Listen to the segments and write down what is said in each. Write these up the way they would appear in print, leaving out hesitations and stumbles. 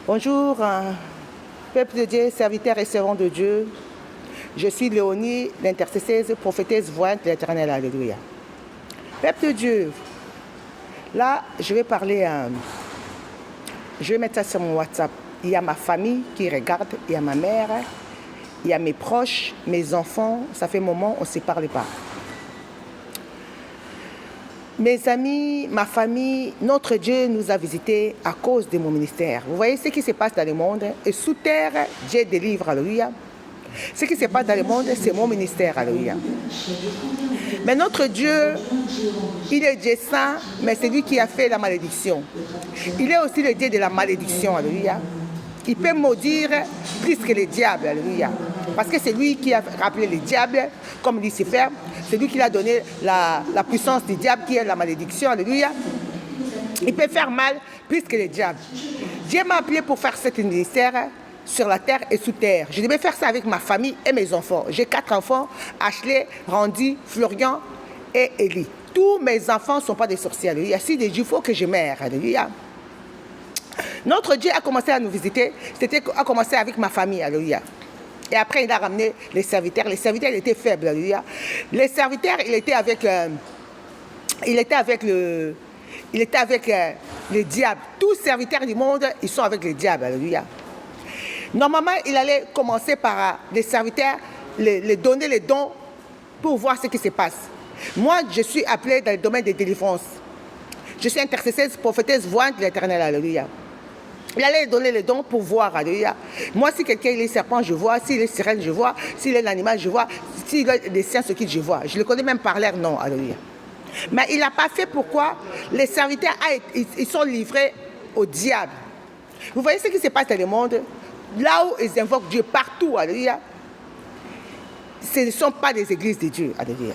Bonjour, peuple de Dieu, serviteur et servant de Dieu. Je suis Léonie, l'intercesseuse, prophétesse voyante de l'Éternel. Alléluia. Peuple de Dieu, là, je vais parler, je vais mettre ça sur mon WhatsApp. Il y a ma famille qui regarde, il y a ma mère, il y a mes proches, mes enfants. Ça fait un moment, on ne se parle pas. Mes amis, ma famille, notre Dieu nous a visités à cause de mon ministère. Vous voyez ce qui se passe dans le monde. Et sous terre, Dieu délivre, alléluia. Ce qui se passe dans le monde, c'est mon ministère, alléluia. Mais notre Dieu, il est Dieu saint, mais c'est lui qui a fait la malédiction. Il est aussi le Dieu de la malédiction, alléluia. Il peut maudire plus que le diable, alléluia. Parce que c'est lui qui a rappelé le diable, comme Lucifer. C'est lui qui a donné la puissance du diable, qui est la malédiction, alléluia. Il peut faire mal plus que le diable. Dieu m'a appelé pour faire cet ministère sur la terre et sous terre. Je devais faire ça avec ma famille et mes enfants. J'ai 4 enfants, Ashley, Randy, Florian et Ellie. Tous mes enfants ne sont pas des sorciers, alléluia. Si des juifs, il faut que je mère, alléluia. Notre Dieu a commencé à nous visiter, a commencé avec ma famille, alléluia. Et après, il a ramené les serviteurs. Les serviteurs, ils étaient faibles, alléluia. Les serviteurs, il était avec le diable. Tous serviteurs du monde, ils sont avec le diable, alléluia. Normalement, il allait commencer par les serviteurs, les donner les dons pour voir ce qui se passe. Moi, je suis appelée dans le domaine des délivrances. Je suis intercesseuse, prophétesse voyante de l'Éternel, alléluia. Il allait donner les dons pour voir, alléluia. Moi, si quelqu'un est serpent, je vois. S'il est sirène, je vois. S'il est un animal, je vois. S'il est des sciences, je vois. Je le connais même par l'air, non, alléluia. Mais il n'a pas fait pourquoi les serviteurs, ils sont livrés au diable. Vous voyez ce qui se passe dans le monde? Là où ils invoquent Dieu, partout, alléluia. Ce ne sont pas des églises de Dieu, alléluia.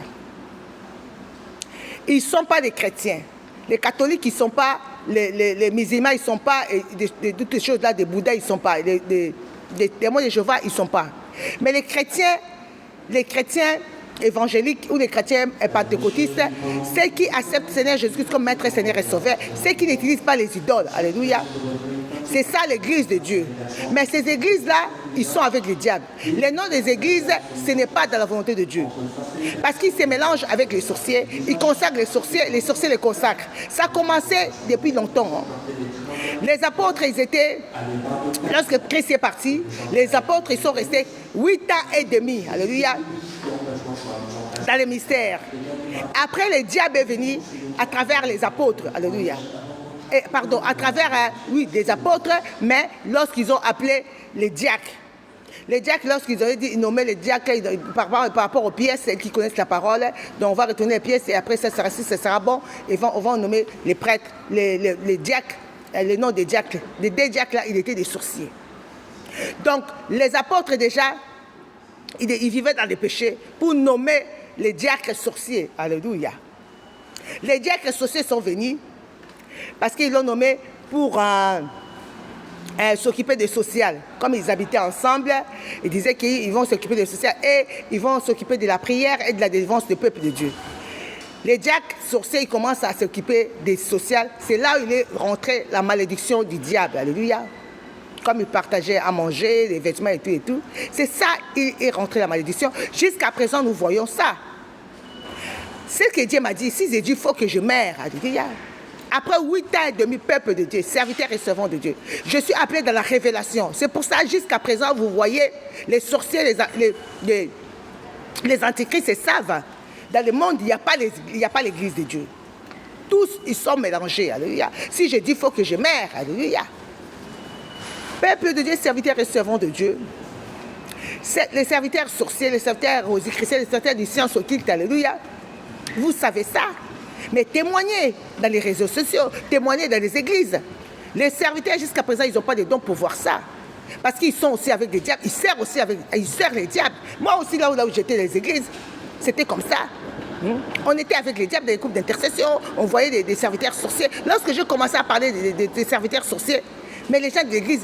Ils ne sont pas des chrétiens. Les catholiques, ils ne sont pas, les musulmans, ils ne sont pas, toutes ces choses-là, des bouddhas, ils ne sont pas, les témoins de Jéhovah, ils ne sont pas. Mais les chrétiens évangéliques ou les chrétiens pentecôtistes, ceux qui acceptent Seigneur Jésus-Christ comme maître, Seigneur et Sauveur, ceux qui n'utilisent pas les idoles, alléluia. C'est ça l'église de Dieu. Mais ces églises-là, ils sont avec le diable. Les noms des églises, ce n'est pas dans la volonté de Dieu. Parce qu'ils se mélangent avec les sorciers, ils consacrent les sorciers les consacrent. Ça a commencé depuis longtemps. Les apôtres, ils étaient, lorsque Christ est parti, les apôtres, ils sont restés 8 ans et demi, alléluia, dans les mystères. Après, le diable est venu à travers les apôtres, alléluia. À travers, des apôtres, mais lorsqu'ils ont appelé les diacres. Les diacres, lorsqu'ils ont dit, ils nommaient les diacres par rapport aux pièces, celles qui connaissent la parole, donc on va retourner les pièces et après ça sera bon, et on va nommer les prêtres, les diacres, les noms des diacres. Les deux diacres là, ils étaient des sorciers. Donc les apôtres déjà, ils vivaient dans les péchés pour nommer les diacres sorciers. Alléluia. Les diacres sorciers sont venus parce qu'ils l'ont nommé pour s'occuper des social. Comme ils habitaient ensemble, ils disaient qu'ils vont s'occuper des social et ils vont s'occuper de la prière et de la délivrance du peuple de Dieu. Les diacres sorciers, ils commencent à s'occuper des social. C'est là où il est rentré la malédiction du diable. Alléluia. Comme ils partageaient à manger, les vêtements et tout. C'est ça, il est rentré la malédiction. Jusqu'à présent, nous voyons ça. C'est ce que Dieu m'a dit. Si j'ai dit, il faut que je meure. Alléluia. Après 8 ans et demi, peuple de Dieu, serviteur et servant de Dieu, je suis appelé dans la révélation. C'est pour ça, jusqu'à présent, vous voyez, les sorciers, les antichrists, c'est ça. Dans le monde, il n'y a pas l'église de Dieu. Tous, ils sont mélangés. Alléluia. Si je dis, il faut que je meure. Alléluia. Peuple de Dieu, serviteur et servant de Dieu. Les serviteurs sorciers, les serviteurs rosicruciens, les serviteurs des sciences occultes. Alléluia. Vous savez ça. Mais témoignez dans les réseaux sociaux, témoignez dans les églises. Les serviteurs, jusqu'à présent, ils n'ont pas de dons pour voir ça. Parce qu'ils sont aussi avec des diables, ils servent les diables. Moi aussi, là où j'étais dans les églises, c'était comme ça. On était avec les diables dans les groupes d'intercession, on voyait des serviteurs sorciers. Lorsque je commençais à parler des serviteurs sorciers, mais les gens de l'église,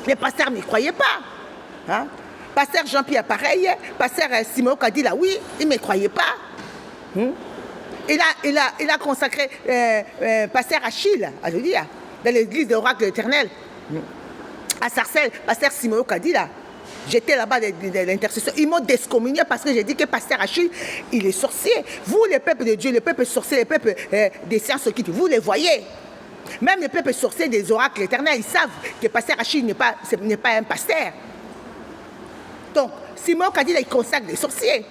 les pasteurs ne croyaient pas. Pasteur Jean-Pierre, pareil. Pasteur Simon Kadila, oui, il ne me croyait pas. Il a consacré Pasteur Achille, alléluia. dans l'église de l'oracle de l'Éternel, à Sarcelles, pasteur Simon Kadila. J'étais là-bas de l'intercession. Ils m'ont discommunié parce que j'ai dit que pasteur Achille, il est sorcier. Vous, les peuples de Dieu, les peuples sorciers, les peuples des sciences occultes, vous les voyez. Même les peuples sorciers des oracles éternels, ils savent que pasteur Achille n'est pas un pasteur. Donc, Simon Kadila, il consacre des sorciers.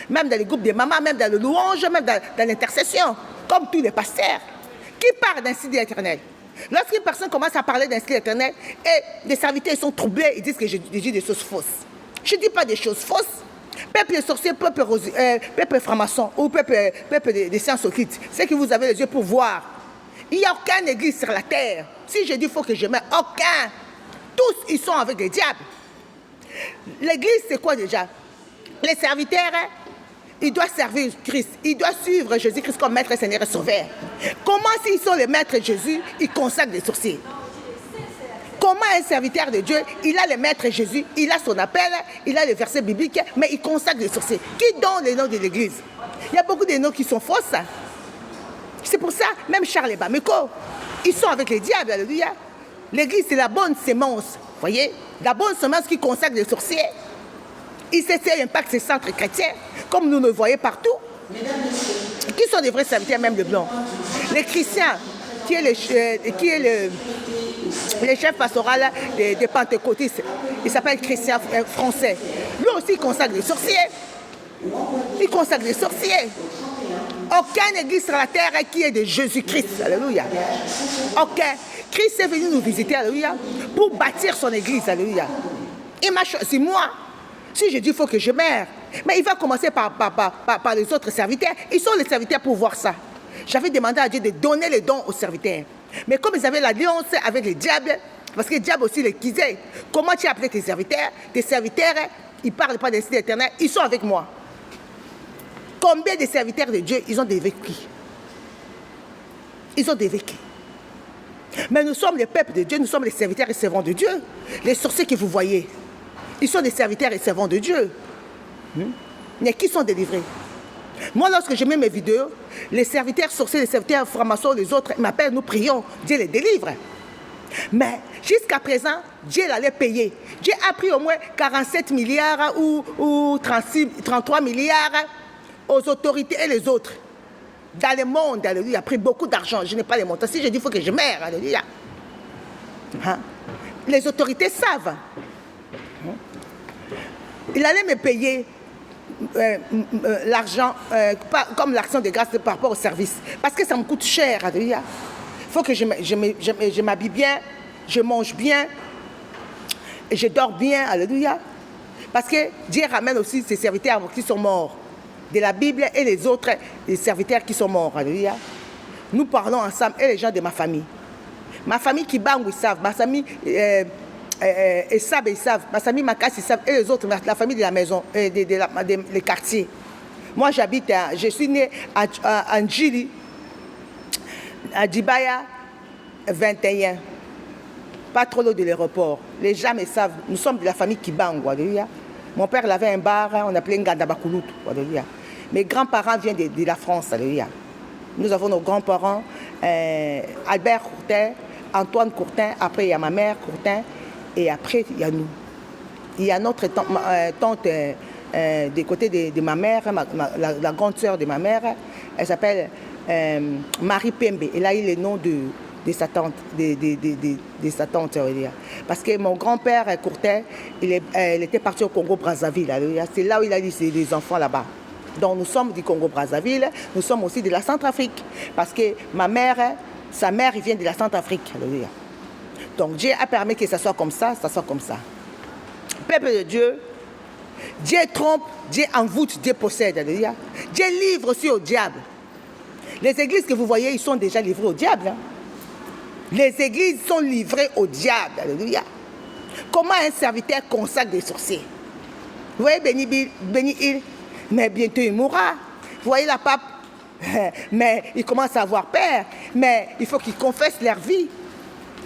Même dans les groupes des mamans, même dans le louange, même dans l'intercession. Comme tous les pasteurs. Qui parlent d'un style éternel? Lorsqu'une personne commence à parler d'un style éternel et les serviteurs sont troublés, ils disent que je dis des choses fausses. Je ne dis pas des choses fausses. Peuple sorcier, peuple franc-maçon ou peuple des sciences occultes, c'est que vous avez les yeux pour voir. Il n'y a aucune église sur la terre. Si je dis il faut que je mette aucun. Tous, ils sont avec les diables. L'église, c'est quoi déjà? Les serviteurs, ils doivent servir Christ. Ils doivent suivre Jésus-Christ comme maître, Seigneur et Sauveur. Comment s'ils sont les maîtres de Jésus, ils consacrent des sorciers? Comment un serviteur de Dieu, il a le maître Jésus, il a son appel, il a les versets bibliques, mais il consacre des sorciers? Qui donne les noms de l'église? Il y a beaucoup de noms qui sont fausses. C'est pour ça, même Charles et Bameko, ils sont avec les diables, alléluia. L'église, c'est la bonne sémence, voyez? La bonne semence qui consacre des sorciers. ICC impacte ces centres chrétiens, comme nous le voyons partout. Qui sont des vrais serviteurs, même le blanc? Les chrétiens, qui est le chef pastoral des pentecôtistes, il s'appelle Chrétien français. Lui aussi, il consacre des sorciers. Il consacre des sorciers. Aucune église sur la terre qui est de Jésus-Christ. Alléluia. Aucun. Christ est venu nous visiter, alléluia, pour bâtir son église, alléluia. Il m'a choisi moi. Si je dis il faut que je meure, mais il va commencer par les autres serviteurs. Ils sont les serviteurs pour voir ça. J'avais demandé à Dieu de donner les dons aux serviteurs. Mais comme ils avaient l'alliance avec les diables, parce que les diables aussi les quisaient, comment tu as appelé tes serviteurs? Tes serviteurs, ils ne parlent pas des cités éternels, ils sont avec moi. Combien de serviteurs de Dieu, ils ont des vécus? Ils ont des vécus. Mais nous sommes les peuples de Dieu, nous sommes les serviteurs et servants de Dieu. Les sorciers que vous voyez, ils sont des serviteurs et servants de Dieu. Mais qui sont délivrés? Moi, lorsque je mets mes vidéos, les serviteurs sorciers, les serviteurs francs-maçons, les autres m'appellent, nous prions, Dieu les délivre. Mais jusqu'à présent, Dieu l'allait payer. Dieu a pris au moins 47 milliards ou 33 milliards aux autorités et les autres. Dans le monde, alléluia, il a pris beaucoup d'argent. Je n'ai pas les montants. Si je dis il faut que je meure, alléluia. Les autorités savent. Il allait me payer l'argent, comme l'action de grâce par rapport au service. Parce que ça me coûte cher, alléluia. Il faut que je m'habille bien, je mange bien, et je dors bien, alléluia. Parce que Dieu ramène aussi ses serviteurs qui sont morts de la Bible et les autres les serviteurs qui sont morts, alléluia. Nous parlons ensemble et les gens de ma famille. Ma famille qui bang, ils savent. Ma famille ils savent. Ma famille Makas, ils savent. Et les autres, la famille de la maison, les quartiers. Moi, je suis né à Ndjili, à Djibaya, 21. Pas trop loin de l'aéroport. Les gens me savent. Nous sommes de la famille Kibango, alléluia. Mon père avait un bar, on appelait Ngandabakoulout, alléluia. Mes grands-parents viennent de la France, alléluia. Nous avons nos grands-parents, Albert Courtin, Antoine Courtin, après il y a ma mère Courtin, et après il y a nous. Il y a notre tante des côtés de ma mère, la grande sœur de ma mère, elle s'appelle Marie Pembe. Elle a eu le nom de sa tante, de sa tante, parce que mon grand-père Courtin, il était parti au Congo-Brazzaville. C'est là où il a eu des enfants là-bas. Donc nous sommes du Congo-Brazzaville, nous sommes aussi de la Centrafrique, parce que ma mère, sa mère, il vient de la Centrafrique. Donc Dieu a permis que ça soit comme ça, Peuple de Dieu, Dieu trompe, Dieu envoûte, Dieu possède. Alléluia. Dieu livre aussi au diable. Les églises que vous voyez, ils sont déjà livrés au diable. Les églises sont livrées au diable. Alléluia. Comment un serviteur consacre des sorciers? Vous voyez Béni Il, mais bientôt il mourra. Vous voyez la pape, mais il commence à avoir peur. Mais il faut qu'ils confessent leur vie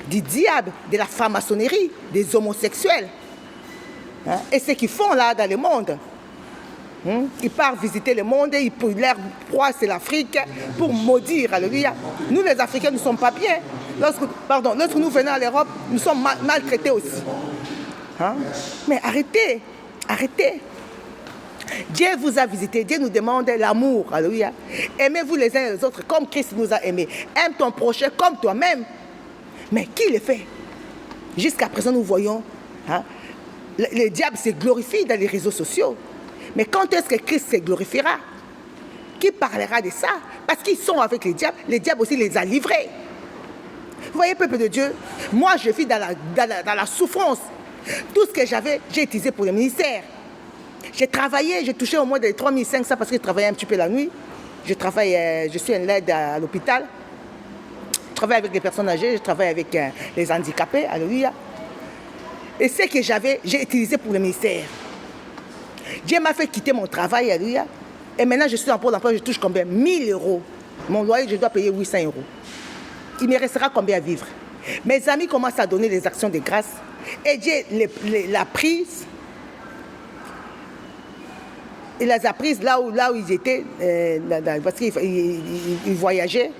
du diable, de la franc-maçonnerie, des homosexuels. Et ce qu'ils font là dans le monde. Ils partent visiter le monde, leur proie c'est l'Afrique pour maudire. Alléluia. Nous les Africains ne sommes pas bien. lorsque nous venons à l'Europe, nous sommes maltraités aussi. Hein? Mais arrêtez. Dieu vous a visité, Dieu nous demande l'amour. Alléluia. Aimez-vous les uns les autres comme Christ nous a aimés. Aime ton prochain comme toi-même. Mais qui le fait? Jusqu'à présent, nous voyons, hein, le diable se glorifie dans les réseaux sociaux. Mais quand est-ce que Christ se glorifiera? Qui parlera de ça? Parce qu'ils sont avec les diables aussi les a livrés. Vous voyez, peuple de Dieu, moi je vis dans la souffrance. Tout ce que j'avais, j'ai utilisé pour le ministère. J'ai travaillé, j'ai touché au moins des 3500 parce que je travaillais un petit peu la nuit. Je suis en aide à l'hôpital. Je travaille avec les personnes âgées, je travaille avec les handicapés, alléluia. Et ce que j'avais, j'ai utilisé pour le ministère. Dieu m'a fait quitter mon travail, alléluia. Et maintenant, je suis en pôle d'emploi, je touche combien? 1000 euros. Mon loyer, je dois payer 800 euros. Il me restera combien à vivre? Mes amis commencent à donner les actions de grâce. Et Dieu l'a prise. Il les a prises là où ils étaient, parce qu'ils voyageaient.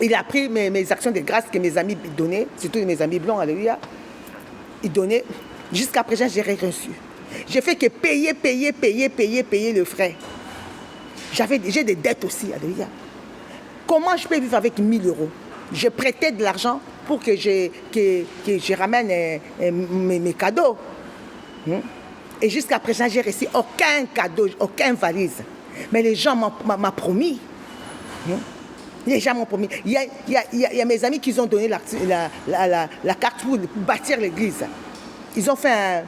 Il a pris mes actions de grâce que mes amis donnaient, surtout mes amis blancs, alléluia. Ils donnaient. Jusqu'à présent, j'ai rien reçu. J'ai fait que payer le frais. J'ai des dettes aussi, alléluia. Comment je peux vivre avec 1000 euros? Je prêtais de l'argent pour que je ramène mes cadeaux. Et jusqu'à présent, j'ai reçu aucun cadeau, aucune valise. Mais les gens m'ont promis. Les gens m'ont promis. Il y a mes amis qui ont donné la carte pour bâtir l'église. Ils ont fait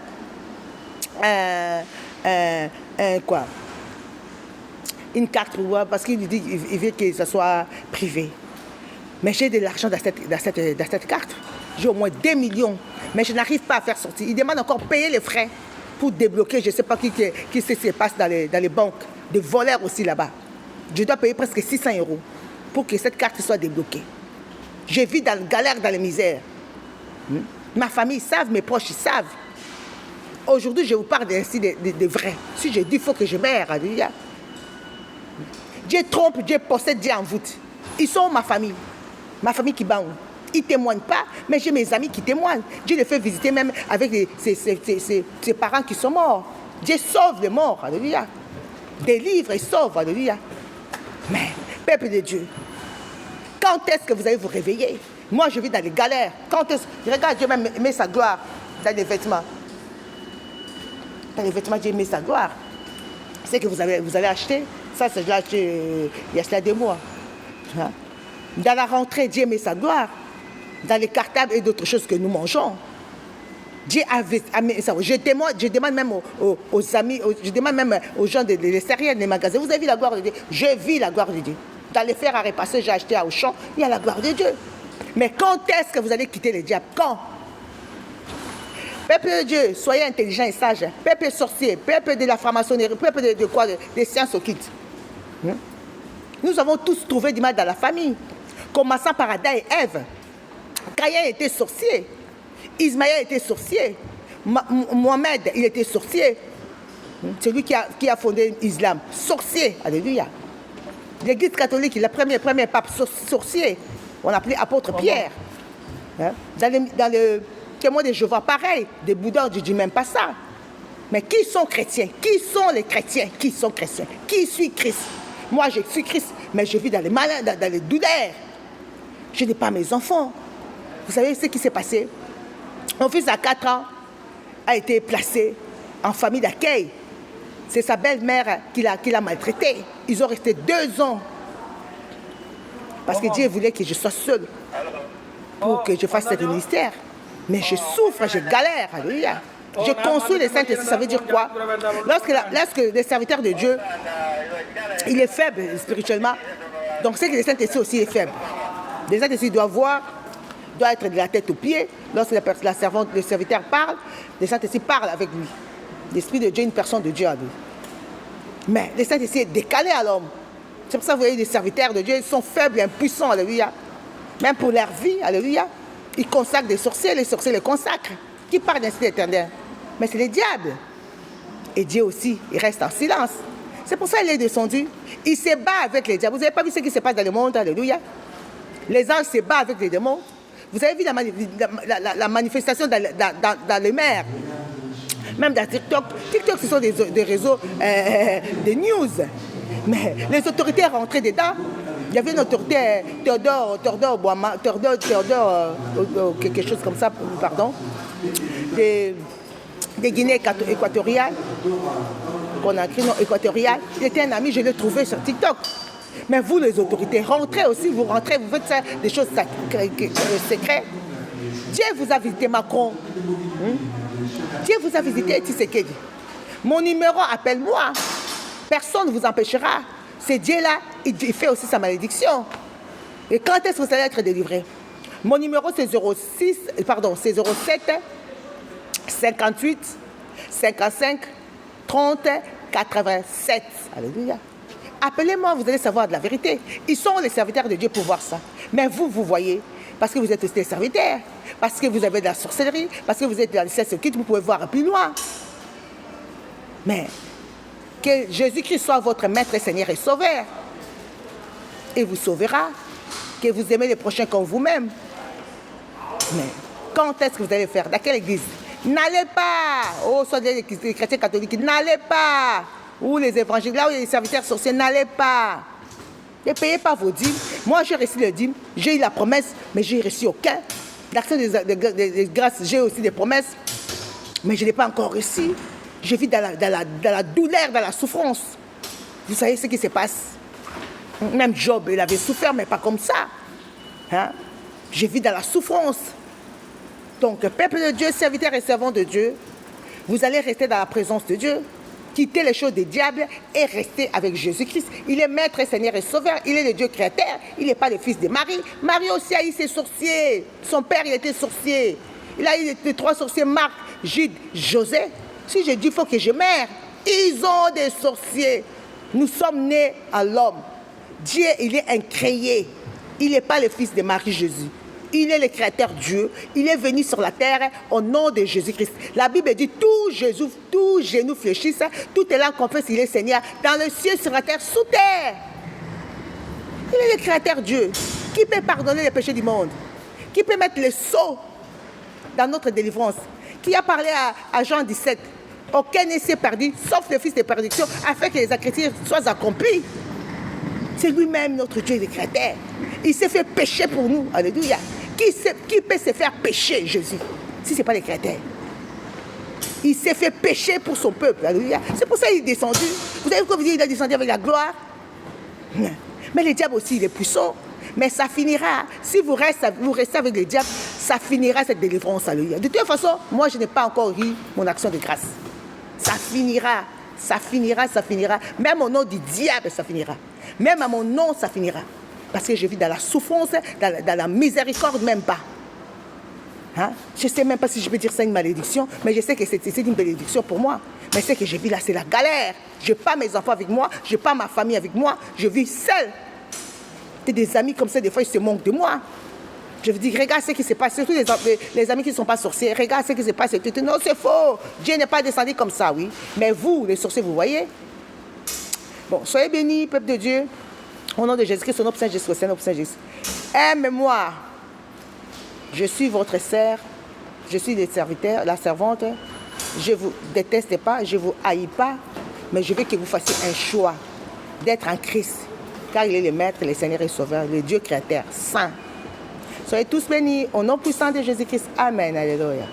une carte pour voir, parce qu'ils veulent que ça soit privé. Mais j'ai de l'argent dans cette carte. J'ai au moins 2 millions. Mais je n'arrive pas à faire sortir. Ils demandent encore payer les frais pour débloquer. Je ne sais pas qui se passe dans les banques. Des voleurs aussi là-bas. Je dois payer presque 600 euros pour que cette carte soit débloquée. Je vis dans la galère, dans la misère. Ma famille savent, mes proches ils savent. Aujourd'hui, je vous parle ainsi de vrai. Si je dis, il faut que je meure. Alléluia. Dieu trompe, Dieu possède, Dieu envoûte. Ils sont ma famille qui bande. Ils ne témoignent pas, mais j'ai mes amis qui témoignent. Dieu les fait visiter même avec ses parents qui sont morts. Dieu sauve les morts, alléluia. Délivre et sauve, alléluia. Mais, peuple de Dieu, quand est-ce que vous allez vous réveiller? Moi, je vis dans les galères. Quand est-ce que... Regarde, Dieu met sa gloire dans les vêtements. Dans les vêtements, Dieu met sa gloire. C'est que vous allez acheter. Ça, c'est là, il y a cela 2 mois. Hein? Dans la rentrée, Dieu met sa gloire. Dans les cartables et d'autres choses que nous mangeons. Dieu a mis ça. Je demande même aux amis, je demande même aux gens de l'extérieur des magasins. Vous avez vu la gloire de Dieu? Je vis la gloire de Dieu. Dans les fers à repasser, j'ai acheté à Auchan, il y a la gloire de Dieu. Mais quand est-ce que vous allez quitter le diable? Quand? Peuple de Dieu, soyez intelligents et sages. Peuple sorcier, peuple de la franc-maçonnerie, peuple de quoi? Des sciences occultes. Nous avons tous trouvé du mal dans la famille. Commençant par Adam et Ève. Caïn était sorcier. Ismaël était sorcier. Mohamed, il était sorcier. C'est lui qui a fondé l'islam. Sorcier. Alléluia. L'église catholique, le premier pape sorcier. On l'appelait apôtre Pierre. Dans le témoin de Jéhovah, pareil. Des Bouddhas, je ne dis même pas ça. Mais qui sont chrétiens? Qui sont les chrétiens? Qui sont chrétiens? Qui suit Christ? Moi, je suis Christ, mais je vis dans les malades, dans les douleurs. Je n'ai pas mes enfants. Vous savez ce qui s'est passé? Mon fils à 4 ans a été placé en famille d'accueil. C'est sa belle-mère qui l'a maltraité. Ils ont resté 2 ans. Parce que Dieu voulait que je sois seule pour que je fasse ce ministère. Mais je souffre, je galère. Alléluia. Je construis les saints esprits. Ça veut dire quoi? Lorsque le serviteur de Dieu, il est faible spirituellement, donc c'est que le Saint-Esprit aussi est faible. Le Saint-Esprit doit être de la tête aux pieds. Lorsque le serviteur parle, le Saint-Esprit parle avec lui. L'Esprit de Dieu est une personne de Dieu à lui. Mais le Saint-Esprit est décalé à l'homme. C'est pour ça que vous voyez les serviteurs de Dieu, ils sont faibles et impuissants, alléluia. Même pour leur vie, alléluia. Ils consacrent des sorciers, les sorciers les consacrent. Qui parle d'un style éternel? Mais c'est les diables. Et Dieu aussi, il reste en silence. C'est pour ça qu'il est descendu. Il se bat avec les diables. Vous n'avez pas vu ce qui se passe dans le monde, alléluia. Les anges se battent avec les démons. Vous avez vu la manifestation dans les mers. Même dans TikTok. TikTok, ce sont des réseaux, des news. Mais les autorités sont rentrées dedans. Il y avait une autorité, Théodore, quelque chose comme ça, pardon, des Guinées équatoriales, qu'on a écrit, non, équatoriales. Il était un ami, je l'ai trouvé sur TikTok. Mais vous, les autorités, rentrez aussi, vous rentrez, vous faites ça, des choses secrètes. Dieu vous a visité Macron. Dieu vous a visité Tshisekedi. Mon numéro, appelle-moi. Personne ne vous empêchera. C'est Dieu-là, il fait aussi sa malédiction. Et quand est-ce que vous allez être délivré? Mon numéro, c'est 07 58 55 30 87. Alléluia. Appelez-moi, vous allez savoir de la vérité. Ils sont les serviteurs de Dieu pour voir ça. Mais vous voyez, parce que vous êtes aussi des serviteurs, parce que vous avez de la sorcellerie, parce que vous êtes dans le ciel secret, vous pouvez voir plus loin. Mais que Jésus-Christ soit votre maître, Seigneur et Sauveur. Et vous sauvera. Que vous aimez les prochains comme vous-même. Mais quand est-ce que vous allez faire? Dans quelle église? N'allez pas. Oh, soit les chrétiens catholiques, n'allez pas. Ou les évangéliques, là où il y a les serviteurs sorciers, n'allez pas. Ne payez pas vos dîmes. Moi, j'ai reçu le dîme, j'ai eu la promesse, mais j'ai reçu aucun. L'action des grâces, j'ai aussi des promesses, mais je n'ai pas encore reçu. Je vis dans la douleur, dans la souffrance. Vous savez ce qui se passe? Même Job, il avait souffert, mais pas comme ça. Hein? Je vis dans la souffrance. Donc, peuple de Dieu, serviteur et servant de Dieu, vous allez rester dans la présence de Dieu, quitter les choses des diables et rester avec Jésus-Christ. Il est maître, Seigneur et Sauveur. Il est le Dieu créateur. Il n'est pas le fils de Marie. Marie aussi a eu ses sorciers. Son père, il était sorcier. Il a eu les 3 sorciers, Marc, Jude, José. Si je dis, il faut que je meure. Ils ont des sorciers. Nous sommes nés à l'homme. Dieu, il est incréé. Il n'est pas le fils de Marie Jésus. Il est le créateur Dieu. Il est venu sur la terre au nom de Jésus-Christ. La Bible dit, tout genou fléchisse, tout est là confesse qu'il est Seigneur, dans le ciel, sur la terre, sous terre. Il est le créateur Dieu. Qui peut pardonner les péchés du monde? Qui peut mettre le sceau dans notre délivrance? Qui a parlé à Jean 17? Aucun ne s'est perdu, sauf le fils de perdition, afin que les Écritures soient accomplies. C'est lui-même notre Dieu, le créateur. Il s'est fait pécher pour nous. Alléluia. Qui peut se faire pécher, Jésus, si ce n'est pas le créateur? Il s'est fait pécher pour son peuple. Alléluia. C'est pour ça qu'il est descendu. Vous avez vu que vous dites qu'il est descendu avec la gloire? Mais le diable aussi, il est puissant. Mais ça finira. Si vous restez avec le diable, ça finira cette délivrance. Alléluia. De toute façon, moi, je n'ai pas encore eu mon action de grâce. Ça finira. Ça finira, ça finira. Même au nom du diable, ça finira. Même à mon nom, ça finira. Parce que je vis dans la souffrance, dans la miséricorde, même pas. Hein? Je ne sais même pas si je peux dire ça une malédiction, mais je sais que c'est une bénédiction pour moi. Mais ce que je vis là, c'est la galère. Je n'ai pas mes enfants avec moi, je n'ai pas ma famille avec moi, je vis seule. Des amis comme ça, des fois, ils se moquent de moi. Je vous dis, regarde ce qui se passe, surtout les amis qui ne sont pas sorciers, regarde ce qui se passe. Non, c'est faux. Dieu n'est pas descendu comme ça, oui. Mais vous, les sorciers, vous voyez. Bon, soyez bénis, peuple de Dieu. Au nom de Jésus-Christ, au nom de Saint Jésus, au nom de Saint Jésus. Aime-moi. Je suis votre sœur. Je suis le serviteur, la servante. Je ne vous déteste pas, je ne vous haïs pas. Mais je veux que vous fassiez un choix d'être en Christ. Car il est le Maître, le Seigneur et Sauveur, le Dieu créateur, saint. Soyez tous bénis au nom puissant de Jésus-Christ. Amen. Alléluia.